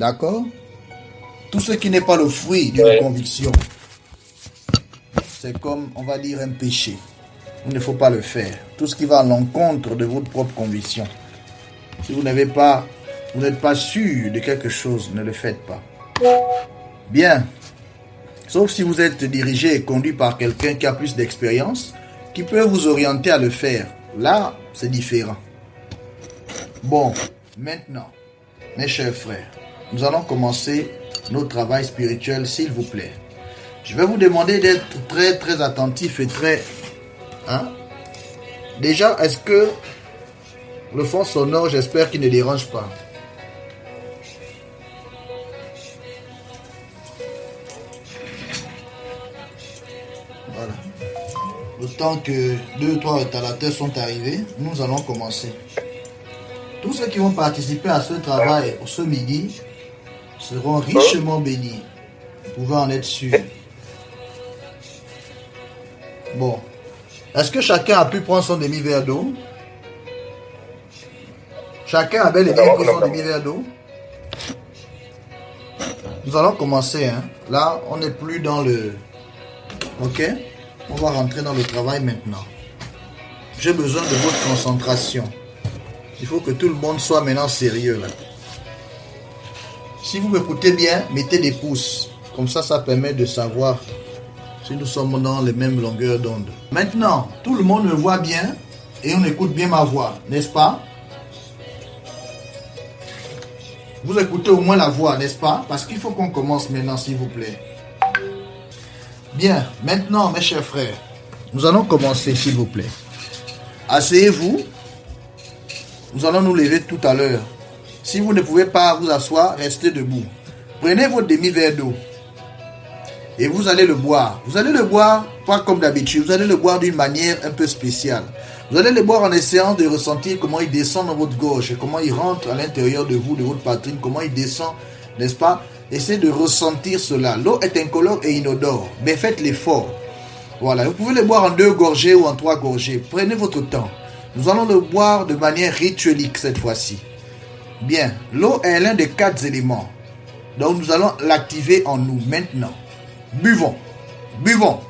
D'accord? Tout ce qui n'est pas le fruit d'une Ouais. conviction, c'est comme, on va dire, un péché. Il ne faut pas le faire. Tout ce qui va à l'encontre de votre propre conviction. Si vous n'avez pas, vous n'êtes pas sûr de quelque chose, ne le faites pas. Bien. Sauf si vous êtes dirigé et conduit par quelqu'un qui a plus d'expérience, qui peut vous orienter à le faire. Là, c'est différent. Bon, maintenant, mes chers frères, nous allons commencer notre travail spirituel, s'il vous plaît. Je vais vous demander d'être très, très attentif et très... Hein? Déjà, est-ce que le fond sonore, j'espère qu'il ne dérange pas? Voilà. Le temps que 2 ou 3 retardateurs sont arrivés, nous allons commencer. Tous ceux qui vont participer à ce travail ce midi seront richement bénis. Vous pouvez en être sûr. Bon. Est-ce que chacun a pu prendre son demi-verre d'eau? Chacun a bel et bien pris son demi-verre d'eau? Nous allons commencer. Hein. Là, on n'est plus dans le... Ok? On va rentrer dans le travail maintenant. J'ai besoin de votre concentration. Il faut que tout le monde soit maintenant sérieux là. Si vous m'écoutez bien, mettez des pouces. Comme ça permet de savoir si nous sommes dans les mêmes longueurs d'onde. Maintenant, tout le monde me voit bien et on écoute bien ma voix, n'est-ce pas? Vous écoutez au moins la voix, n'est-ce pas? Parce qu'il faut qu'on commence maintenant, s'il vous plaît. Bien, maintenant, mes chers frères, nous allons commencer, s'il vous plaît. Asseyez-vous. Nous allons nous lever tout à l'heure. Si vous ne pouvez pas vous asseoir, restez debout. Prenez votre demi-verre d'eau. Et vous allez le boire. Vous allez le boire pas comme d'habitude. Vous allez le boire d'une manière un peu spéciale. Vous allez le boire en essayant de ressentir comment il descend dans votre gorge, comment il rentre à l'intérieur de vous, de votre poitrine, comment il descend, n'est-ce pas? Essayez de ressentir cela. L'eau est incolore et inodore, mais faites l'effort. Voilà, vous pouvez le boire en 2 gorgées ou en 3 gorgées. Prenez votre temps. Nous allons le boire de manière rituelique cette fois-ci. Bien, l'eau est l'un des 4 éléments. Donc nous allons l'activer en nous maintenant. Buvons. Buvons.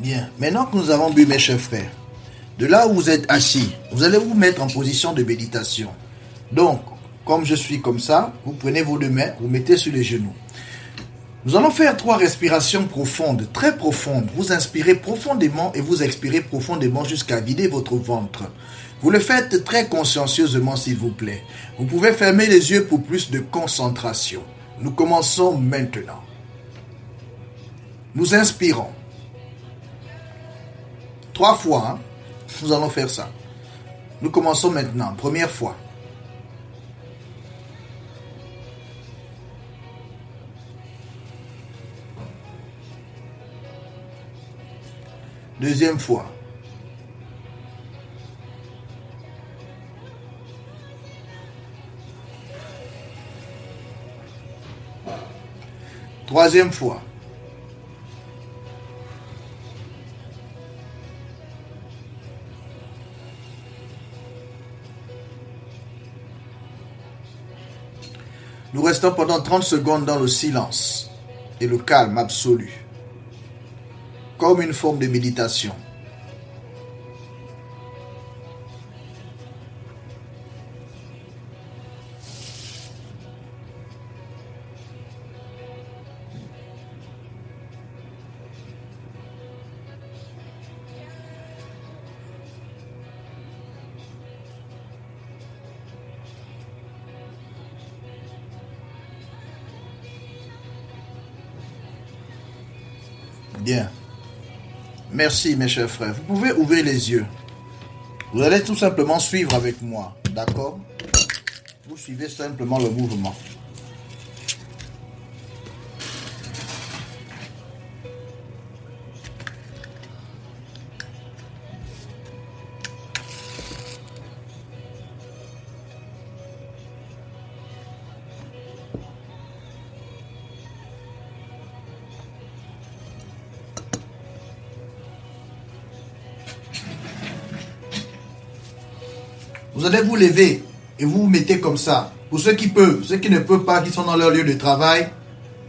Bien. Maintenant que nous avons bu, mes chers frères, de là où vous êtes assis, vous allez vous mettre en position de méditation. Donc, comme je suis comme ça, vous prenez vos 2 mains, vous mettez sur les genoux. Nous allons faire 3 respirations profondes, très profondes. Vous inspirez profondément et vous expirez profondément jusqu'à vider votre ventre. Vous le faites très consciencieusement, s'il vous plaît. Vous pouvez fermer les yeux pour plus de concentration. Nous commençons maintenant. Nous inspirons. 3 fois, hein? Nous allons faire ça. Nous commençons maintenant. Première fois. Deuxième fois. Troisième fois. Nous restons pendant 30 secondes dans le silence et le calme absolu, comme une forme de méditation. Bien. Merci, mes chers frères. Vous pouvez ouvrir les yeux. Vous allez tout simplement suivre avec moi. D'accord? Vous suivez simplement le mouvement. Vous allez vous lever et vous vous mettez comme ça. Pour ceux qui peuvent, ceux qui ne peuvent pas, qui sont dans leur lieu de travail,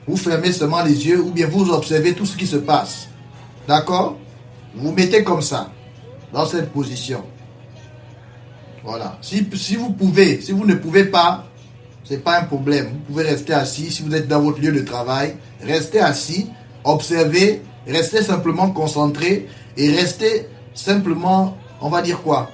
vous fermez seulement les yeux ou bien vous observez tout ce qui se passe. D'accord? Vous vous mettez comme ça, dans cette position. Voilà. Si vous pouvez, si vous ne pouvez pas, ce n'est pas un problème. Vous pouvez rester assis. Si vous êtes dans votre lieu de travail, restez assis, observez, restez simplement concentré et restez simplement, on va dire quoi?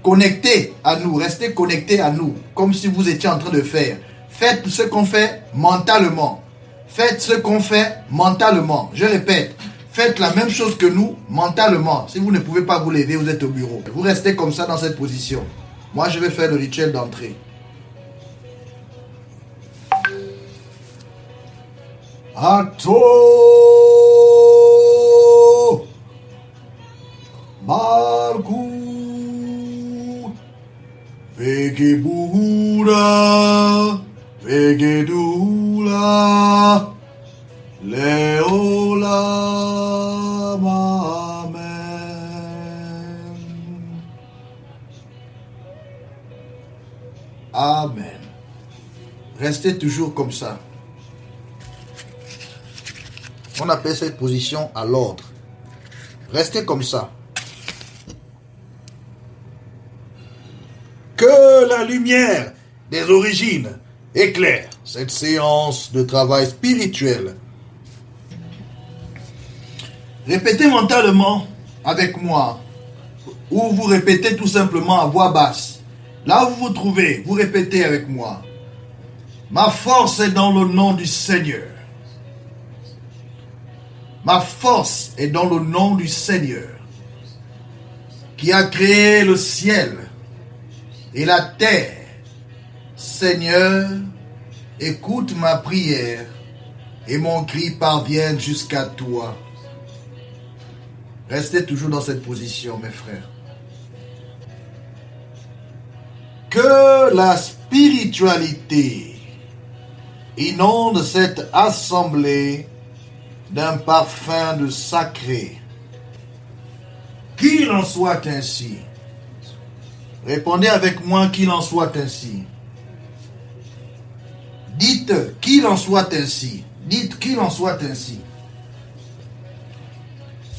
Connecté à nous, restez connecté à nous, comme si vous étiez en train de faire. Faites ce qu'on fait mentalement. Faites ce qu'on fait mentalement. Je répète, faites la même chose que nous mentalement. Si vous ne pouvez pas vous lever, vous êtes au bureau. Vous restez comme ça dans cette position. Moi, je vais faire le rituel d'entrée. Ato Marku Vegebura Vegedula Leola Amen. Amen. Restez toujours comme ça. On appelle cette position à l'ordre. Restez comme ça. Que la lumière des origines éclaire cette séance de travail spirituel. Répétez mentalement avec moi, ou vous répétez tout simplement à voix basse. Là où vous vous trouvez, vous répétez avec moi. Ma force est dans le nom du Seigneur. Ma force est dans le nom du Seigneur, qui a créé le ciel et la terre. Seigneur, écoute ma prière et mon cri parvienne jusqu'à toi. Restez toujours dans cette position, mes frères. Que la spiritualité inonde cette assemblée d'un parfum de sacré. Qu'il en soit ainsi. Répondez avec moi qu'il en soit ainsi. Dites qu'il en soit ainsi. Dites qu'il en soit ainsi.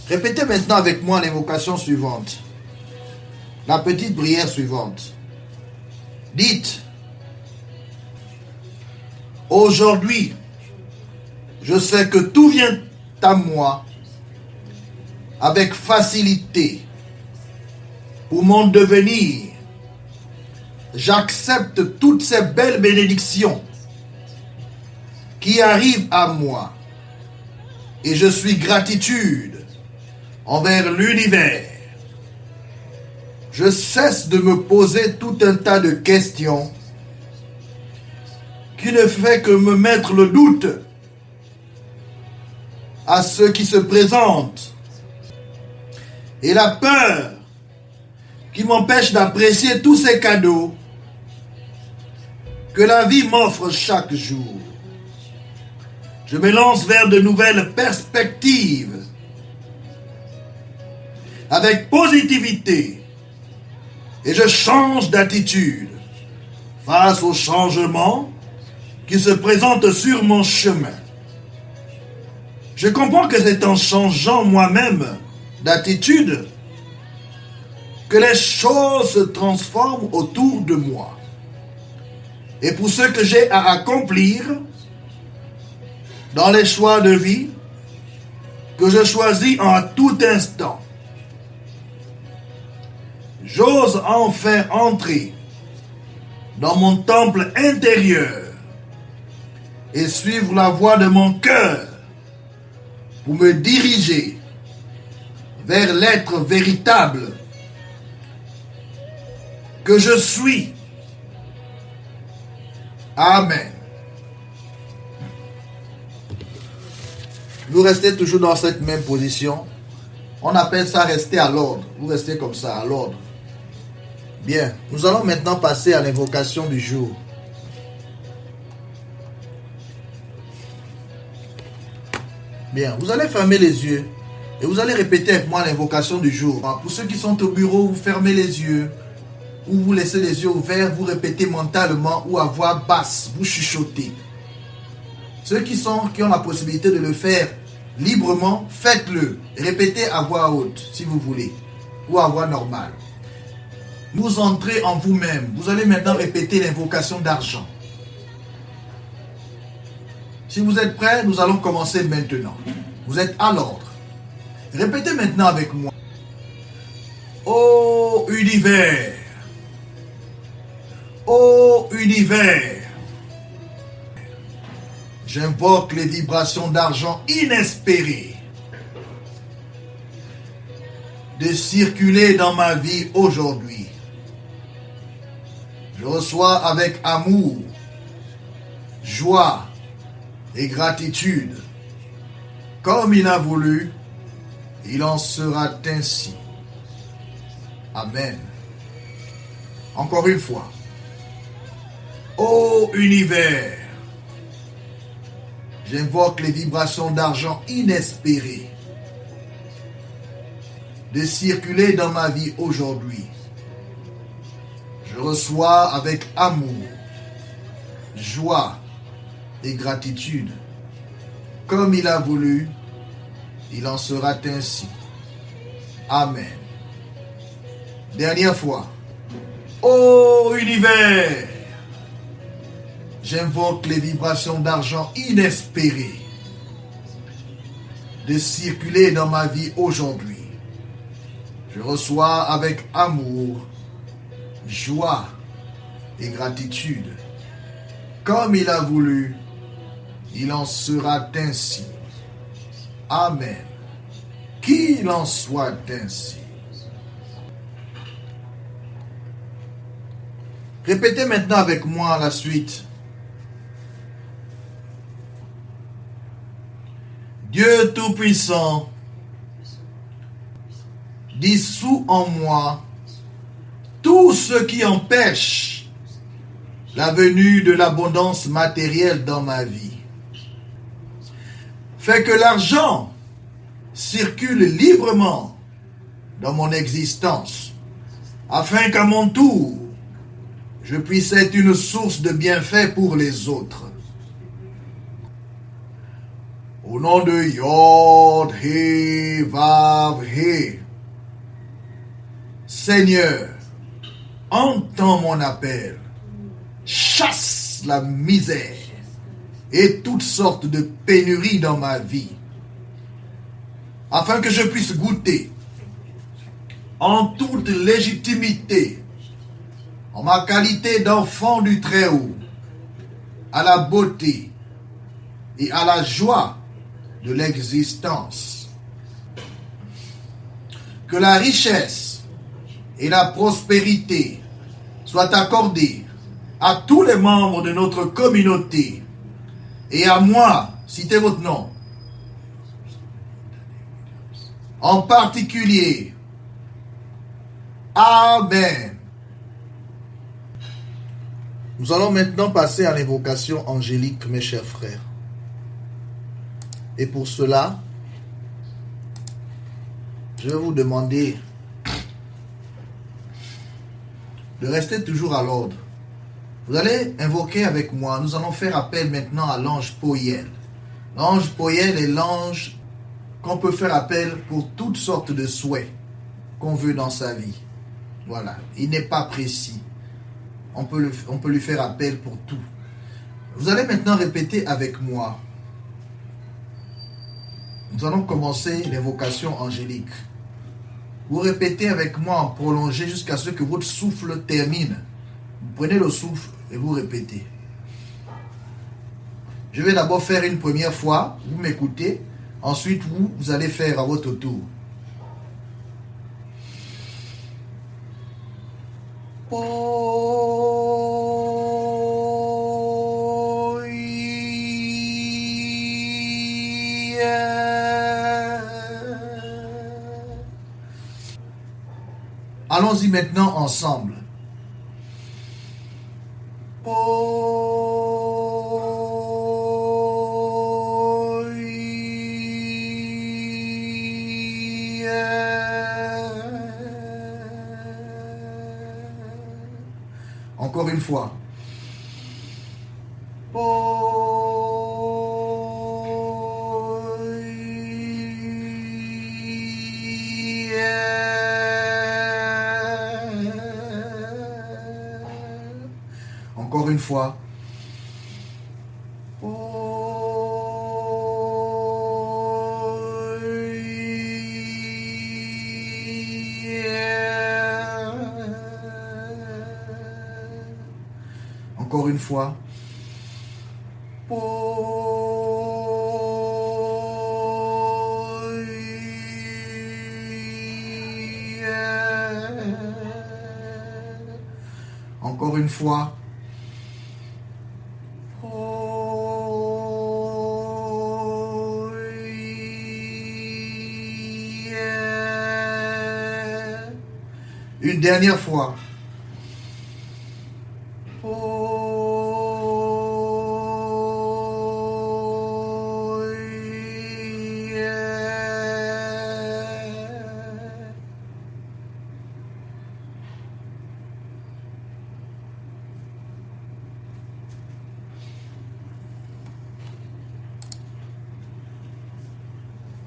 Répétez maintenant avec moi l'invocation suivante. La petite prière suivante. Dites, aujourd'hui, je sais que tout vient à moi avec facilité pour mon devenir. J'accepte toutes ces belles bénédictions qui arrivent à moi et je suis gratitude envers l'univers. Je cesse de me poser tout un tas de questions qui ne fait que me mettre le doute à ceux qui se présentent et la peur qui m'empêche d'apprécier tous ces cadeaux que la vie m'offre chaque jour. Je me lance vers de nouvelles perspectives avec positivité et je change d'attitude face aux changements qui se présentent sur mon chemin. Je comprends que c'est en changeant moi-même d'attitude que les choses se transforment autour de moi. Et pour ce que j'ai à accomplir dans les choix de vie que je choisis en tout instant, j'ose enfin entrer dans mon temple intérieur et suivre la voie de mon cœur pour me diriger vers l'être véritable que je suis Amen. Vous restez toujours dans cette même position. On appelle ça rester à l'ordre. Vous restez comme ça, à l'ordre. Bien, nous allons maintenant passer à l'invocation du jour. Bien, vous allez fermer les yeux et vous allez répéter avec moi l'invocation du jour. Pour ceux qui sont au bureau, vous fermez les yeux ou vous laissez les yeux ouverts, vous répétez mentalement ou à voix basse, vous chuchotez. Ceux qui ont la possibilité de le faire librement, faites-le. Répétez à voix haute si vous voulez ou à voix normale. Vous entrez en vous-même. Vous allez maintenant répéter l'invocation d'argent. Si vous êtes prêts, nous allons commencer maintenant. Vous êtes à l'ordre. Répétez maintenant avec moi. Ô univers, ô univers, j'invoque les vibrations d'argent inespérées de circuler dans ma vie aujourd'hui. Je reçois avec amour, joie et gratitude. Comme il a voulu, il en sera ainsi. Amen. Encore une fois. Ô univers, j'invoque les vibrations d'argent inespérées de circuler dans ma vie aujourd'hui. Je reçois avec amour, joie et gratitude. Comme il a voulu, il en sera ainsi. Amen. Dernière fois. Ô univers, j'invoque les vibrations d'argent inespérées de circuler dans ma vie aujourd'hui. Je reçois avec amour, joie et gratitude. Comme il a voulu, il en sera ainsi. Amen. Qu'il en soit ainsi. Répétez maintenant avec moi la suite. Dieu Tout-Puissant, dissout en moi tout ce qui empêche la venue de l'abondance matérielle dans ma vie. Fais que l'argent circule librement dans mon existence, afin qu'à mon tour, je puisse être une source de bienfaits pour les autres. Au nom de Yod He Vav He, Seigneur, entends mon appel, chasse la misère et toutes sortes de pénuries dans ma vie, afin que je puisse goûter en toute légitimité, en ma qualité d'enfant du Très-Haut, à la beauté et à la joie de l'existence. Que la richesse et la prospérité soient accordées à tous les membres de notre communauté et à moi, citez votre nom, en particulier. Amen. Nous allons maintenant passer à l'invocation angélique, mes chers frères. Et pour cela, je vais vous demander de rester toujours à l'ordre. Vous allez invoquer avec moi. Nous allons faire appel maintenant à l'ange Poiel. L'ange Poiel est l'ange qu'on peut faire appel pour toutes sortes de souhaits qu'on veut dans sa vie. Voilà. Il n'est pas précis. On peut lui faire appel pour tout. Vous allez maintenant répéter avec moi. Nous allons commencer l'invocation angélique. Vous répétez avec moi en prolongé jusqu'à ce que votre souffle termine. Vous prenez le souffle et vous répétez. Je vais d'abord faire une première fois. Vous m'écoutez. Ensuite, vous allez faire à votre tour. Oh. Allons-y maintenant ensemble. Encore une fois. Encore une fois. Encore une fois. Encore une fois. Une dernière fois.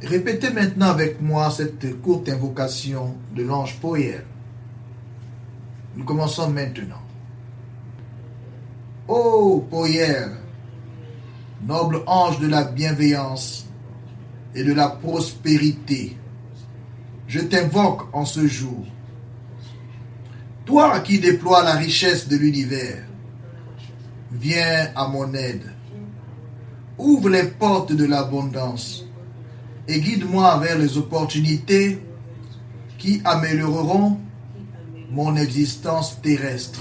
Répétez maintenant avec moi cette courte invocation de l'ange Poyer. Nous commençons maintenant. Ô Poyer, noble ange de la bienveillance et de la prospérité, je t'invoque en ce jour. Toi qui déploies la richesse de l'univers, viens à mon aide. Ouvre les portes de l'abondance et guide-moi vers les opportunités qui amélioreront mon existence terrestre.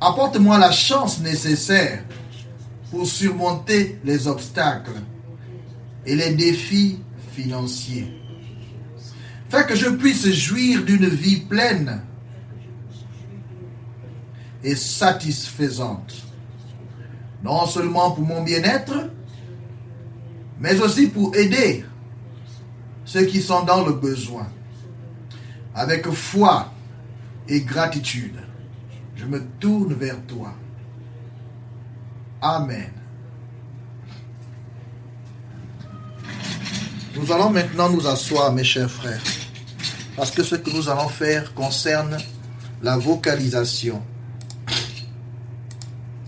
Apporte-moi la chance nécessaire pour surmonter les obstacles et les défis financiers. Fais que je puisse jouir d'une vie pleine et satisfaisante, non seulement pour mon bien-être, mais aussi pour aider ceux qui sont dans le besoin. Avec foi et gratitude, je me tourne vers toi. Amen. Nous allons maintenant nous asseoir, mes chers frères, parce que ce que nous allons faire concerne la vocalisation.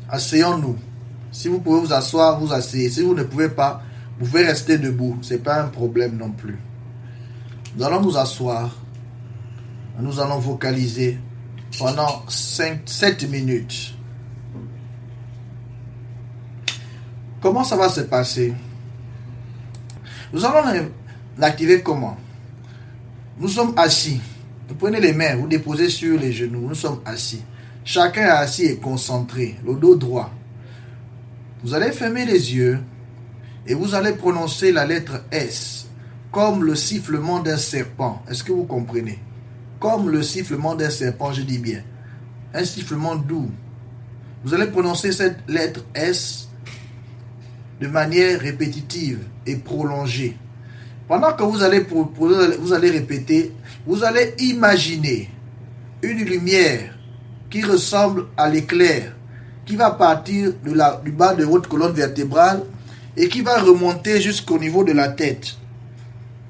Asseyons-nous. Si vous pouvez vous asseoir, vous asseyez. Si vous ne pouvez pas, vous pouvez rester debout. Ce n'est pas un problème non plus. Nous allons nous asseoir. Nous allons vocaliser pendant 7 minutes. Comment ça va se passer? Nous allons l'activer comment? Nous sommes assis. Vous prenez les mains, vous déposez sur les genoux. Nous sommes assis. Chacun est assis et concentré, le dos droit. Vous allez fermer les yeux et vous allez prononcer la lettre S comme le sifflement d'un serpent. Est-ce que vous comprenez? Comme le sifflement d'un serpent, je dis bien. Un sifflement doux. Vous allez prononcer cette lettre S de manière répétitive et prolongée. Pendant que vous allez répéter, vous allez imaginer une lumière qui ressemble à l'éclair, qui va partir du bas de votre colonne vertébrale et qui va remonter jusqu'au niveau de la tête.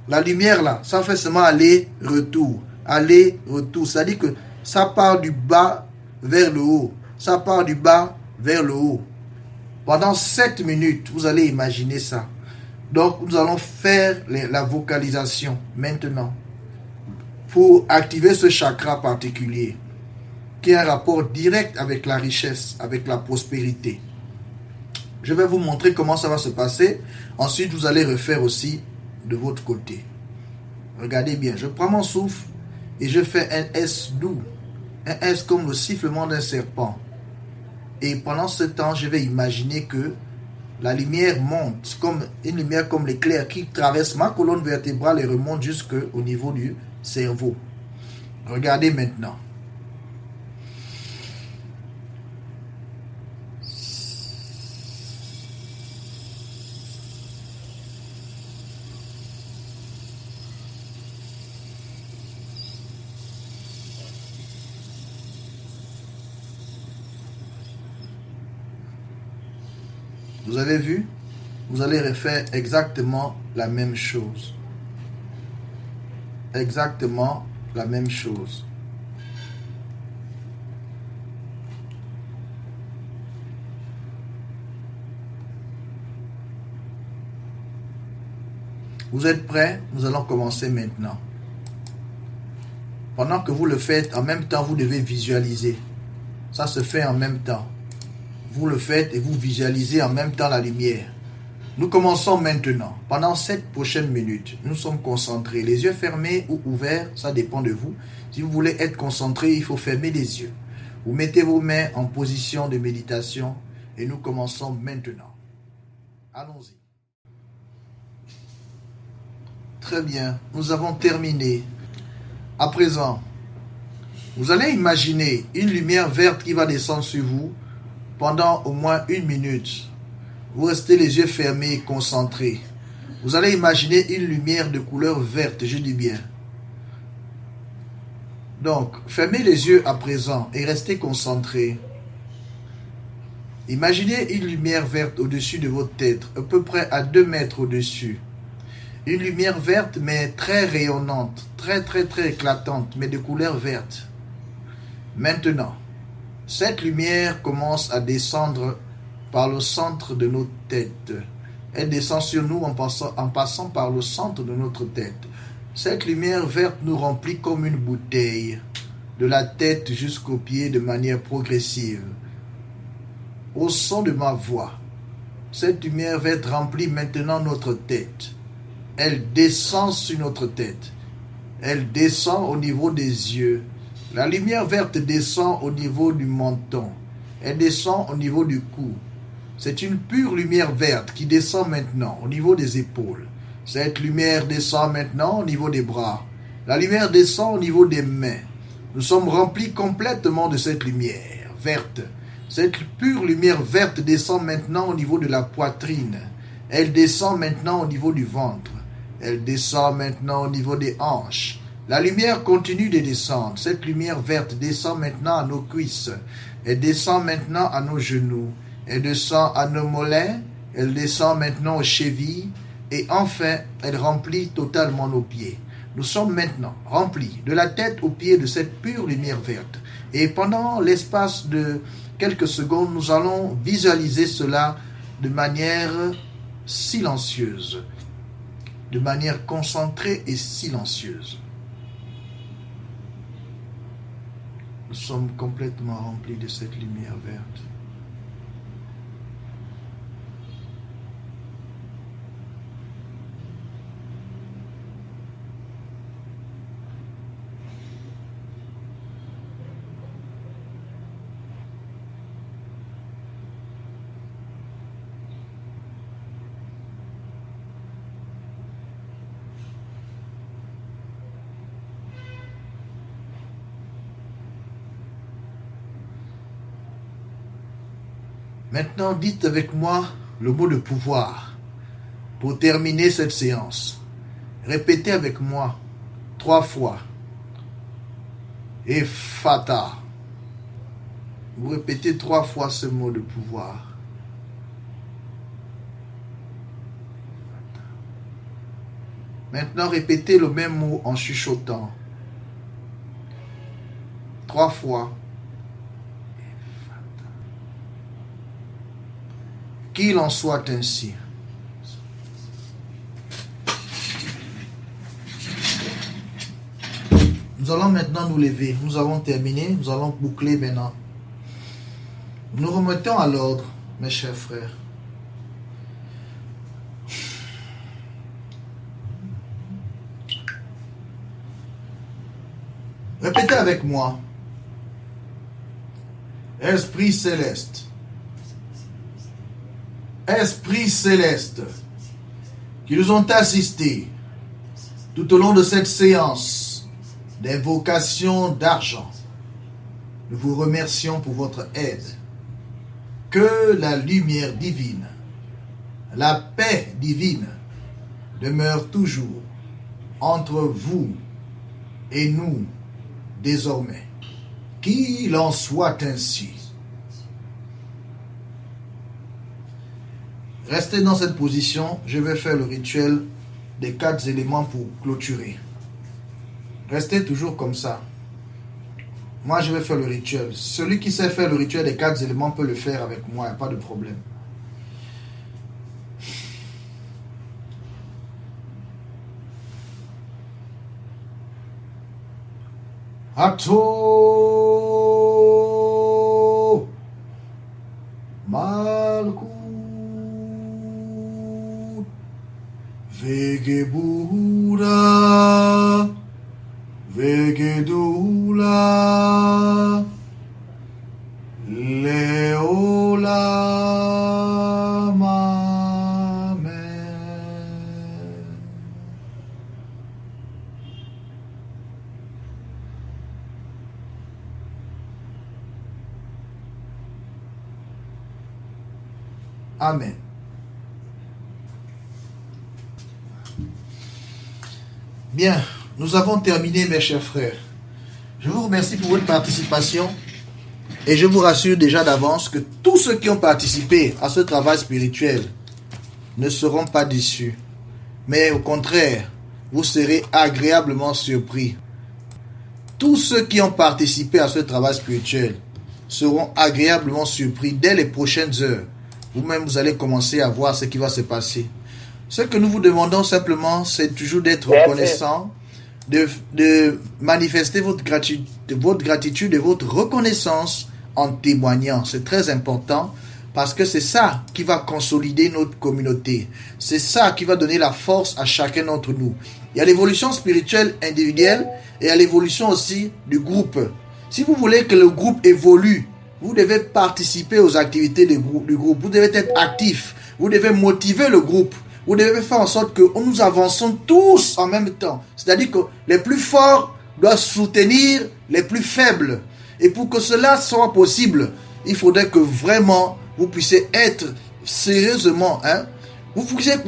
La lumière là, ça fait seulement aller-retour. Aller-retour. C'est-à-dire que ça part du bas vers le haut. Ça part du bas vers le haut. Pendant 7 minutes, vous allez imaginer ça. Donc, nous allons faire la vocalisation maintenant pour activer ce chakra particulier qui a un rapport direct avec la richesse, avec la prospérité. Je vais vous montrer comment ça va se passer. Ensuite, vous allez refaire aussi de votre côté. Regardez bien, je prends mon souffle et je fais un S doux. Un S comme le sifflement d'un serpent. Et pendant ce temps, je vais imaginer que la lumière monte, comme une lumière comme l'éclair qui traverse ma colonne vertébrale et remonte jusqu'au niveau du cerveau. Regardez maintenant. Vous avez vu? Vous allez refaire exactement la même chose. Exactement la même chose. Vous êtes prêts? Nous allons commencer maintenant. Pendant que vous le faites, en même temps, vous devez visualiser. Ça se fait en même temps. Vous le faites et vous visualisez en même temps la lumière. Nous commençons maintenant. Pendant 7 prochaines minutes, nous sommes concentrés. Les yeux fermés ou ouverts, ça dépend de vous. Si vous voulez être concentré, il faut fermer les yeux. Vous mettez vos mains en position de méditation et nous commençons maintenant. Allons-y. Très bien, nous avons terminé. À présent, vous allez imaginer une lumière verte qui va descendre sur vous pendant au moins 1 minute. Vous restez les yeux fermés et concentrés. Vous allez imaginer une lumière de couleur verte, je dis bien. Donc, fermez les yeux à présent et restez concentrés. Imaginez une lumière verte au-dessus de votre tête, à peu près à 2 mètres au-dessus. Une lumière verte, mais très rayonnante, très éclatante, mais de couleur verte. Maintenant, cette lumière commence à descendre par le centre de notre tête. Elle descend sur nous en passant par le centre de notre tête. Cette lumière verte nous remplit comme une bouteille, de la tête jusqu'aux pieds de manière progressive. Au son de ma voix, cette lumière verte remplit maintenant notre tête. Elle descend sur notre tête. Elle descend au niveau des yeux. La lumière verte descend au niveau du menton. Elle descend au niveau du cou. C'est une pure lumière verte qui descend maintenant au niveau des épaules. Cette lumière descend maintenant au niveau des bras. La lumière descend au niveau des mains. Nous sommes remplis complètement de cette lumière verte. Cette pure lumière verte descend maintenant au niveau de la poitrine. Elle descend maintenant au niveau du ventre. Elle descend maintenant au niveau des hanches. La lumière continue de descendre. Cette lumière verte descend maintenant à nos cuisses. Elle descend maintenant à nos genoux. Elle descend à nos mollets. Elle descend maintenant aux chevilles. Et enfin, elle remplit totalement nos pieds. Nous sommes maintenant remplis de la tête aux pieds de cette pure lumière verte. Et pendant l'espace de quelques secondes, nous allons visualiser cela de manière silencieuse. De manière concentrée et silencieuse. Nous sommes complètement remplis de cette lumière verte. Maintenant, dites avec moi le mot de pouvoir pour terminer cette séance. Répétez avec moi 3 fois. Ephata. Vous répétez 3 fois ce mot de pouvoir. Maintenant, répétez le même mot en chuchotant. 3 fois. Qu'il en soit ainsi. Nous allons maintenant nous lever. Nous avons terminé. Nous allons boucler maintenant. Nous remettons à l'ordre, mes chers frères. Répétez avec moi. Esprit céleste. Esprit céleste, qui nous ont assistés tout au long de cette séance d'invocation d'argent. Nous vous remercions pour votre aide. Que la lumière divine, la paix divine demeure toujours entre vous et nous désormais. Qu'il en soit ainsi. Restez dans cette position. Je vais faire le rituel des 4 éléments pour clôturer. Restez toujours comme ça. Moi, je vais faire le rituel. Celui qui sait faire le rituel des 4 éléments peut le faire avec moi. Il n'y a pas de problème. Ato Malkut Vegebura Vegedula Leolam Amen. Amen. Bien, nous avons terminé, mes chers frères. Je vous remercie pour votre participation et je vous rassure déjà d'avance que tous ceux qui ont participé à ce travail spirituel ne seront pas déçus. Mais au contraire, vous serez agréablement surpris. Tous ceux qui ont participé à ce travail spirituel seront agréablement surpris dès les prochaines heures. Vous-même, vous allez commencer à voir ce qui va se passer. Ce que nous vous demandons simplement, c'est toujours d'être reconnaissant, de manifester votre gratitude et votre reconnaissance en témoignant. C'est très important parce que c'est ça qui va consolider notre communauté. C'est ça qui va donner la force à chacun d'entre nous. Il y a l'évolution spirituelle individuelle et il y a l'évolution aussi du groupe. Si vous voulez que le groupe évolue, vous devez participer aux activités du groupe. Vous devez être actif. Vous devez motiver le groupe. Vous devez faire en sorte que nous avançons tous en même temps. C'est-à-dire que les plus forts doivent soutenir les plus faibles. Et pour que cela soit possible, il faudrait que vraiment vous puissiez être sérieusement. Vous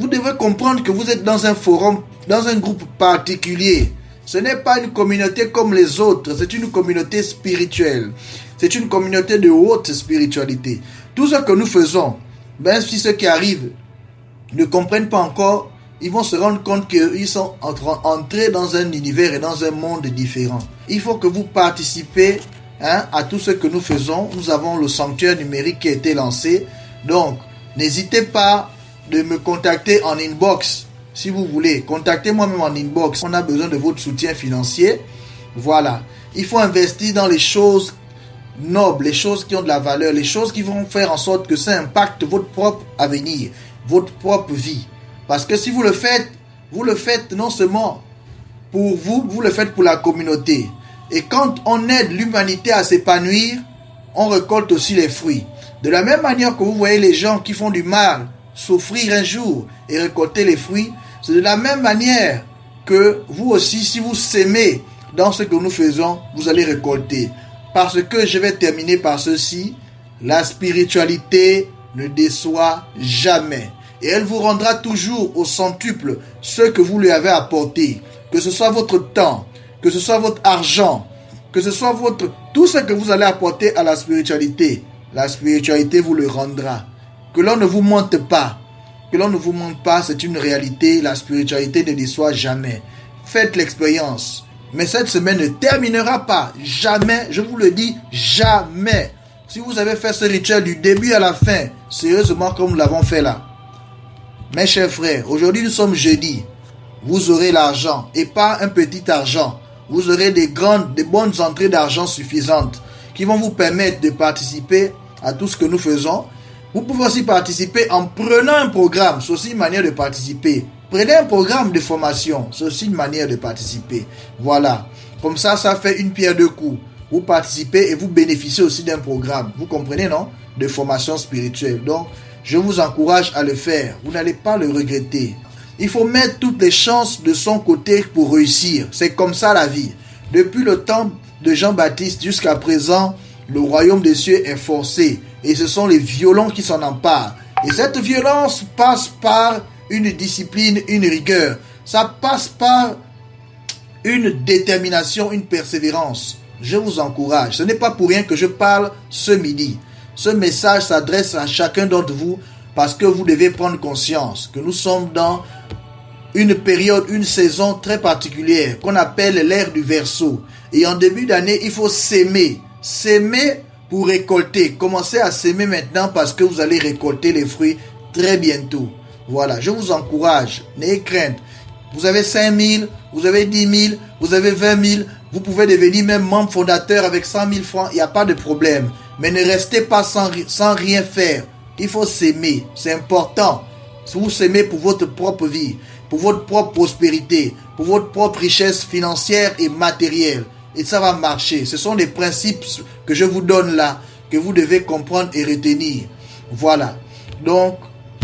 devez comprendre que vous êtes dans un forum, dans un groupe particulier. Ce n'est pas une communauté comme les autres. C'est une communauté spirituelle. C'est une communauté de haute spiritualité. Tout ce que nous faisons, même si ceux qui arrivent ne comprennent pas encore, ils vont se rendre compte qu'ils sont entrés dans un univers et dans un monde différent. Il faut que vous participez à tout ce que nous faisons. Nous avons le sanctuaire numérique qui a été lancé. Donc, n'hésitez pas de me contacter en inbox. Si vous voulez, contactez-moi même en inbox. On a besoin de votre soutien financier. Voilà. Il faut investir dans les choses nobles, les choses qui ont de la valeur, les choses qui vont faire en sorte que ça impacte votre propre avenir, votre propre vie. Parce que si vous le faites non seulement pour vous, vous le faites pour la communauté. Et quand on aide l'humanité à s'épanouir, on récolte aussi les fruits. De la même manière que vous voyez les gens qui font du mal souffrir un jour et récolter les fruits, c'est de la même manière que vous aussi, si vous s'aimez dans ce que nous faisons, vous allez récolter. Parce que je vais terminer par ceci, la spiritualité ne déçoit jamais. Et elle vous rendra toujours au centuple ce que vous lui avez apporté. Que ce soit votre temps, que ce soit votre argent, que ce soit tout ce que vous allez apporter à la spiritualité vous le rendra. Que l'on ne vous mente pas. Que l'on ne vous mente pas, c'est une réalité. La spiritualité ne déçoit jamais. Faites l'expérience. Mais cette semaine ne terminera pas. Jamais, je vous le dis, jamais. Si vous avez fait ce rituel du début à la fin, sérieusement comme nous l'avons fait là. Mes chers frères, aujourd'hui nous sommes jeudi. Vous aurez l'argent et pas un petit argent. Vous aurez des bonnes entrées d'argent suffisantes qui vont vous permettre de participer à tout ce que nous faisons. Vous pouvez aussi participer en prenant un programme. C'est aussi une manière de participer. Prenez un programme de formation. C'est aussi une manière de participer. Voilà. Comme ça, ça fait une pierre deux coups. Vous participez et vous bénéficiez aussi d'un programme. Vous comprenez, non? De formation spirituelle. Donc, je vous encourage à le faire. Vous n'allez pas le regretter. Il faut mettre toutes les chances de son côté pour réussir. C'est comme ça la vie. Depuis le temps de Jean-Baptiste jusqu'à présent, le royaume des cieux est forcé. Et ce sont les violents qui s'en emparent. Et cette violence passe par une discipline, une rigueur. Ça passe par une détermination, une persévérance. Je vous encourage. Ce n'est pas pour rien que je parle ce midi. Ce message s'adresse à chacun d'entre vous parce que vous devez prendre conscience que nous sommes dans une période, une saison très particulière qu'on appelle l'ère du Verseau. Et en début d'année, il faut s'aimer. S'aimer pour récolter. Commencez à s'aimer maintenant parce que vous allez récolter les fruits très bientôt. Voilà, je vous encourage. N'ayez crainte. Vous avez 5 000, vous avez 10 000, vous avez 20 000. Vous pouvez devenir même membre fondateur avec 100 000 francs. Il n'y a pas de problème. Mais ne restez pas sans rien faire. Il faut s'aimer. C'est important. Si vous s'aimez pour votre propre vie, pour votre propre prospérité, pour votre propre richesse financière et matérielle. Et ça va marcher. Ce sont des principes que je vous donne là, que vous devez comprendre et retenir. Voilà. Donc,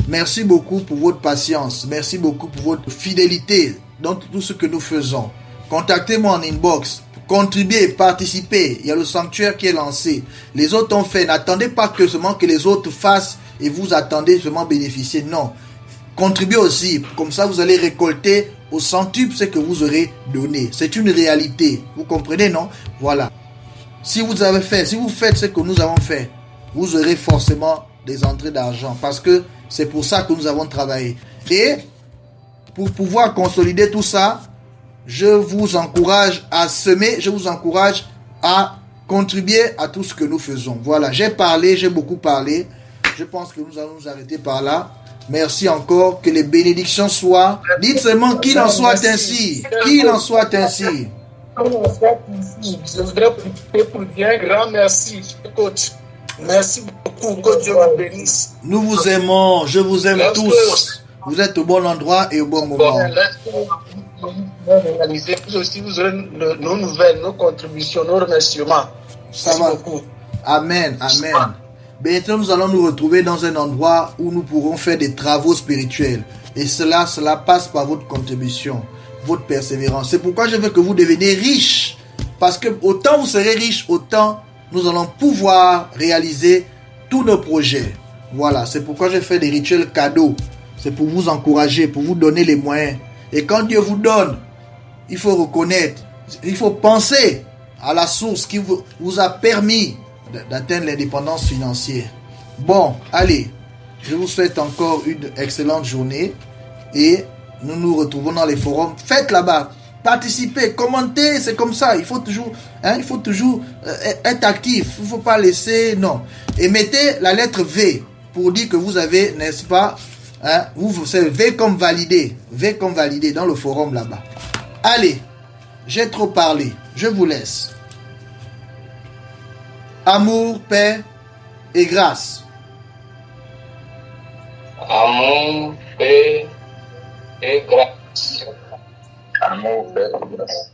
merci beaucoup pour votre patience. Merci beaucoup pour votre fidélité dans tout ce que nous faisons. Contactez-moi en inbox. Contribuez, participez. Il y a le sanctuaire qui est lancé. Les autres ont fait. N'attendez pas que seulement que les autres fassent et vous attendez seulement bénéficier. Non. Contribuez aussi. Comme ça, vous allez récolter au centuple ce que vous aurez donné. C'est une réalité. Vous comprenez, non? Voilà. Si vous faites ce que nous avons fait, vous aurez forcément des entrées d'argent. Parce que c'est pour ça que nous avons travaillé. Et pour pouvoir consolider tout ça, je vous encourage à semer, je vous encourage à contribuer à tout ce que nous faisons. Voilà, j'ai beaucoup parlé. Je pense que nous allons nous arrêter par là. Merci encore, que les bénédictions soient. Dites seulement qu'il en soit ainsi. Qu'il en soit ainsi. Je voudrais prier pour dire un grand merci, coach. Merci beaucoup, que Dieu vous bénisse. Nous vous aimons, je vous aime tous. Vous êtes au bon endroit et au bon moment. Vous aussi, vous aurez nos nouvelles, nos contributions, nos remerciements. Ça va. Beaucoup. Amen, amen. Bientôt, nous allons nous retrouver dans un endroit où nous pourrons faire des travaux spirituels. Et cela passe par votre contribution, votre persévérance. C'est pourquoi je veux que vous deveniez riches. Parce que autant vous serez riches, autant nous allons pouvoir réaliser tous nos projets. Voilà, c'est pourquoi je fais des rituels cadeaux. C'est pour vous encourager, pour vous donner les moyens. Et quand Dieu vous donne, il faut reconnaître, il faut penser à la source qui vous a permis d'atteindre l'indépendance financière. Bon, allez, je vous souhaite encore une excellente journée et nous nous retrouvons dans les forums. Faites là-bas, participez, commentez, c'est comme ça. Il faut toujours être actif. Il ne faut pas laisser, non. Et mettez la lettre V pour dire que vous avez, n'est-ce pas, c'est V comme validé dans le forum là-bas. Allez, j'ai trop parlé, je vous laisse. Amour, paix et grâce. Amour, paix et grâce. Amour, paix et grâce.